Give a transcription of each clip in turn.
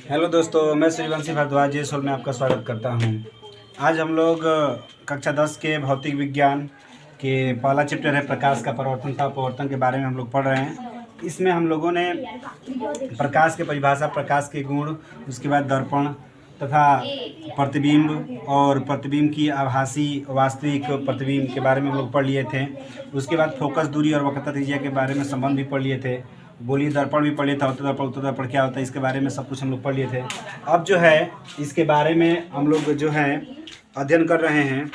Hello दोस्तों, मैं सूर्यवंशी भारद्वाज जे soul में आपका स्वागत करता हूं। आज हम लोग कक्षा 10 के भौतिक विज्ञान के पहला चैप्टर है प्रकाश का परावर्तन तथा अपवर्तन के बारे में हम लोग पढ़ रहे हैं। इसमें हम लोगों ने प्रकाश की परिभाषा, प्रकाश के गुण, उसके बाद दर्पण तथा प्रतिबिंब और प्रतिबिंब की आभासी वास्तविक प्रतिबिंब के बारे में हम लोग पढ़ लिए थे। उसके बाद फोकस दूरी और वक्रता त्रिज्या के बारे में संबंध भी पढ़ लिए थे। गोलीय दर्पण भी पढ़ लिया था, उत्तर दर्पण क्या होता है इसके बारे में सब कुछ हम लोग पढ़ लिए थे। अब जो है इसके बारे में हम लोग जो है अध्ययन कर रहे हैं,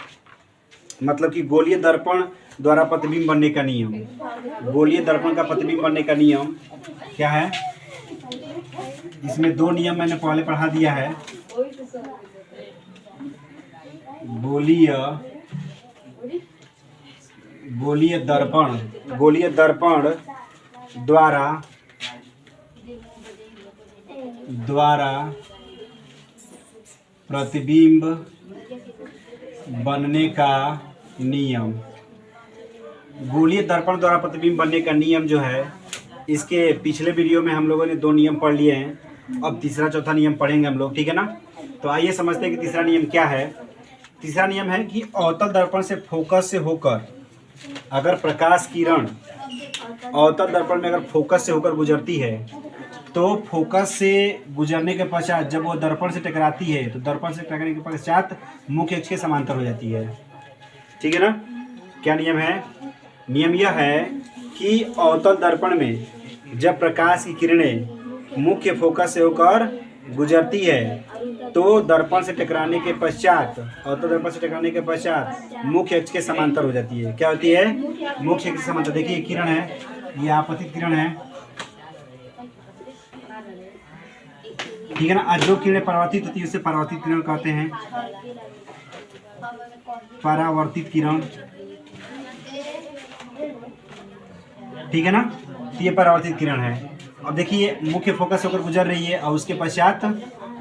मतलब कि गोलीय दर्पण द्वारा प्रतिबिंब बनने का नियम। गोलीय दर्पण का प्रतिबिंब बनने का नियम क्या है? इसमें दो नियम मैंने पहले पढ़ा दिया है। गोलीय दर्पण द्वारा प्रतिबिंब बनने का नियम। गोलीय दर्पण द्वारा प्रतिबिंब बनने का नियम जो है, इसके पिछले वीडियो में हम लोगों ने दो नियम पढ़ लिए हैं। अब तीसरा चौथा नियम पढ़ेंगे हम लोग, ठीक है ना? तो आइए समझते हैं कि तीसरा नियम क्या है। तीसरा नियम है कि अवतल दर्पण से फोकस से होकर अगर प्रकाश किरण अवतल दर्पण में अगर फोकस से होकर गुजरती है, तो फोकस से गुजरने के पश्चात जब वो दर्पण से टकराती है, तो दर्पण से टकराने के पश्चात मुख्य अक्ष के समांतर हो जाती है। ठीक है ना? क्या नियम है? नियम यह है कि अवतल दर्पण में जब प्रकाश की किरणें मुख्य फोकस से होकर गुजरती है, तो दर्पण से टकराने के पश्चात, अवतल दर्पण से टकराने के पश्चात मुख्य अक्ष के समांतर हो जाती है। क्या होती है? मुख्य अक्ष के समांतर। देखिए किरण है, ये आपतित किरण है, ठीक है ना? आज जो किरणें परावर्तित होती है उसे परावर्तित किरण कहते हैं। परावर्तित किरण, ठीक है ना? तो ये परावर्तित किरण है। अब देखिए मुख्य फोकस होकर गुजर रही है और उसके पश्चात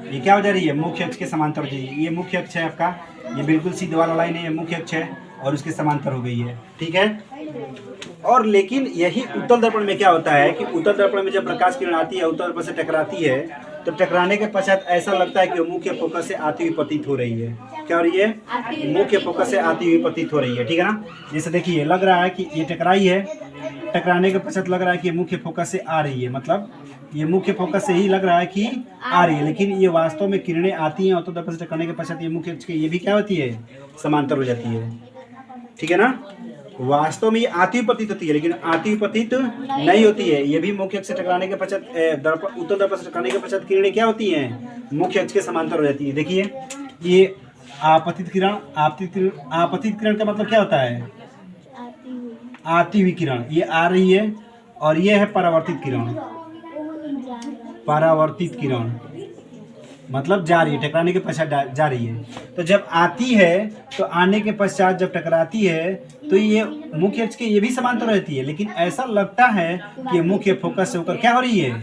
ये क्या हो जा रही है? मुख्य अक्ष के समांतर हो जाएगी। ये मुख्य अक्ष है आपका, ये बिल्कुल सीधे वाला लाइन है, ये मुख्य अक्ष है और उसके समांतर हो गई है, ठीक है? और लेकिन यही उत्तल दर्पण में क्या होता है कि उत्तल दर्पण में जब प्रकाश किरण आती है, उत्तल दर्पण से टकराती है, तो टकराने के पश्चात ऐसा लगता है कि वो मुख्य फोकस से आती हुई प्रतीत हो रही है। क्या हो रही है? मुख्य फोकस से आती हुई प्रतीत हो रही है, ठीक है ना? जैसे देखिए लग रहा है कि ये टकराई है, टकराने के पश्चात लग रहा है कि ये मुख्य फोकस से आ रही है, मतलब ये मुख्य फोकस से ही लग रहा है कि आ रही है, लेकिन ये वास्तव में किरणें आती हैं उत्तल दर्पण से टकराने के पश्चात ये मुख्य अक्ष के ये भी क्या होती है? समांतर हो जाती है, ठीक है ना? वास्तव में ये आती हुई प्रतीत होती है, लेकिन आती हुई प्रतीत नहीं होती है। ये भी मुख्य अक्ष से टकराने के पश्चात उत्तल दर्पण से टकराने के पश्चात किरणें क्या होती हैं? मुख्य अक्ष के समांतर हो जाती है। देखिए ये आपतित किरण, आपतित किरण का मतलब क्या होता है? आती हुई किरण, ये आ रही है, और ये है परावर्तित किरण। परावर्तित किरण मतलब जा रही है, टकराने के पश्चात जा रही है। तो जब आती है तो आने के पश्चात जब टकराती है तो ये मुख्य अक्ष के ये भी समांतर रहती है, लेकिन ऐसा लगता है कि मुख्य फोकस से होकर क्या हो रही है?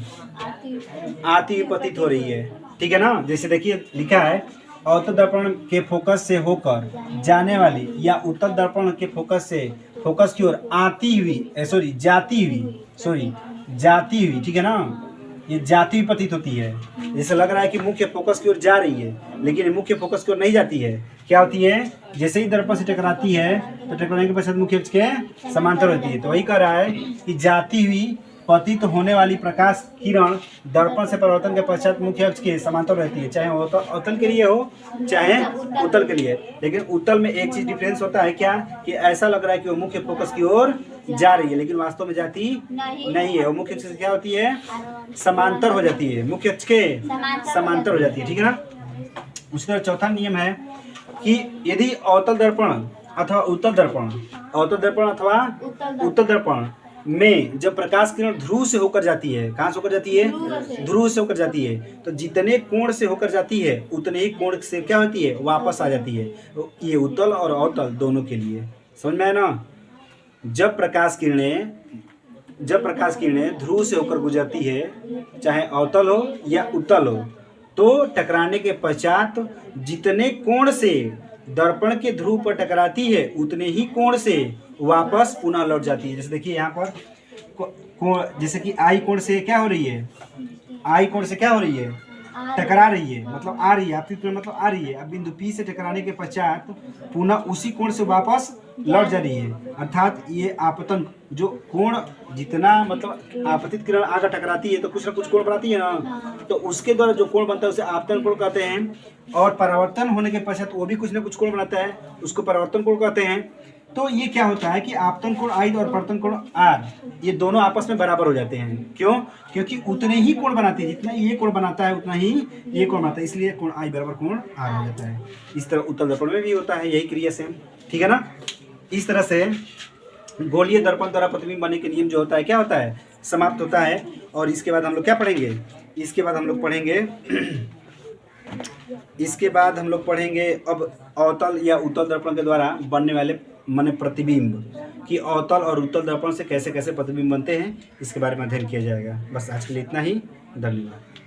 आती हुई प्रतीत हो रही है, ठीक है ना? जैसे देखिए लिखा है अवतल दर्पण के फोकस से होकर जाने वाली या उत्तल दर्पण के फोकस की ओर आती हुई जाती हुई, ठीक है ना? ये जाती हुई प्रतीत होती है। जैसे लग रहा है कि मुख्य फोकस की ओर जा रही है, लेकिन ये मुख्य फोकस की ओर नहीं जाती है। क्या होती है? जैसे ही दर्पण से टकराती है तो टकराने के पश्चात मुख्य अक्ष के समांतर होती है। तो वही कह रहा है कि जाती हुई प्रतीत होने वाली प्रकाश किरण दर्पण से परावर्तन के पश्चात मुख्य अक्ष के समांतर रहती है, चाहे वो अवतल के लिए हो चाहे उत्तल के लिए। लेकिन उत्तल में एक चीज डिफरेंस होता है, क्या? कि ऐसा लग रहा है कि वो मुख्य फोकस की ओर जा रही है, लेकिन वास्तव में जाती नहीं है। वो मुख्य अक्ष से क्या होती है? समांतर हो जाती है, मुख्य अक्ष के समांतर हो जाती है, ठीक है ना? उसी तरह चौथा नियम है कि यदि अवतल दर्पण अथवा उत्तल दर्पण में जब प्रकाश किरण ध्रुव से होकर जाती है, कहाँ से होकर जाती है? ध्रुव से होकर जाती है, तो जितने कोण से होकर जाती है उतने ही कोण से क्या होती है? वापस आ जाती है। तो ये उत्तल और अवतल दोनों के लिए, समझ में आया ना? जब प्रकाश किरणें ध्रुव से होकर गुजरती है, चाहे अवतल हो या उत्तल हो, तो टकराने के पश्चात जितने कोण से दर्पण के ध्रुव पर टकराती है उतने ही कोण से वापस पुनः लौट जाती है। जैसे देखिए यहाँ पर कोण, जैसे कि आई कोण से क्या हो रही है, आई कोण से क्या हो रही है, टकरा रही है, मतलब आ रही है, आपकी किरण मतलब आ रही है। अब बिंदु P से टकराने के पश्चात पुनः उसी कोण से वापस लौट जा रही है, अर्थात ये आपतन जो कोण जितना मतलब आपतित किरण आकर टकराती है तो कुछ ना कुछ कोण बनाती है ना, तो उसके द्वारा जो कोण बनता है उसे आपतन कोण कहते हैं। और परावर्तन होने के पश्चात वो भी कुछ ना कुछ कोण बनाता है, उसको परावर्तन कोण कहते हैं। तो ये क्या होता है कि आपतन कोण आई और परावर्तन कोण आर ये दोनों आपस में बराबर हो जाते हैं। क्यों? क्योंकि उतने ही कोण बनाती है, जितना ये कोण बनाता है उतना ही ये कोण बनाता है, इसलिए कोण आई बराबर कोण आर हो जाता है। इस तरह उत्तल दर्पण में भी होता है यही क्रिया सेम, ठीक है ना। इस तरह से गोलीय दर्पण द्वारा प्रतिबिंब बनने के नियम जो होता है क्या होता है, समाप्त होता है। और इसके बाद हम लोग क्या पढ़ेंगे, इसके बाद हम लोग पढ़ेंगे अब अवतल या उत्तल दर्पण के द्वारा बनने वाले माने प्रतिबिंब कि अवतल और उत्तल दर्पण से कैसे कैसे प्रतिबिंब बनते हैं, इसके बारे में अध्ययन किया जाएगा। बस आज के लिए इतना ही, धन्यवाद।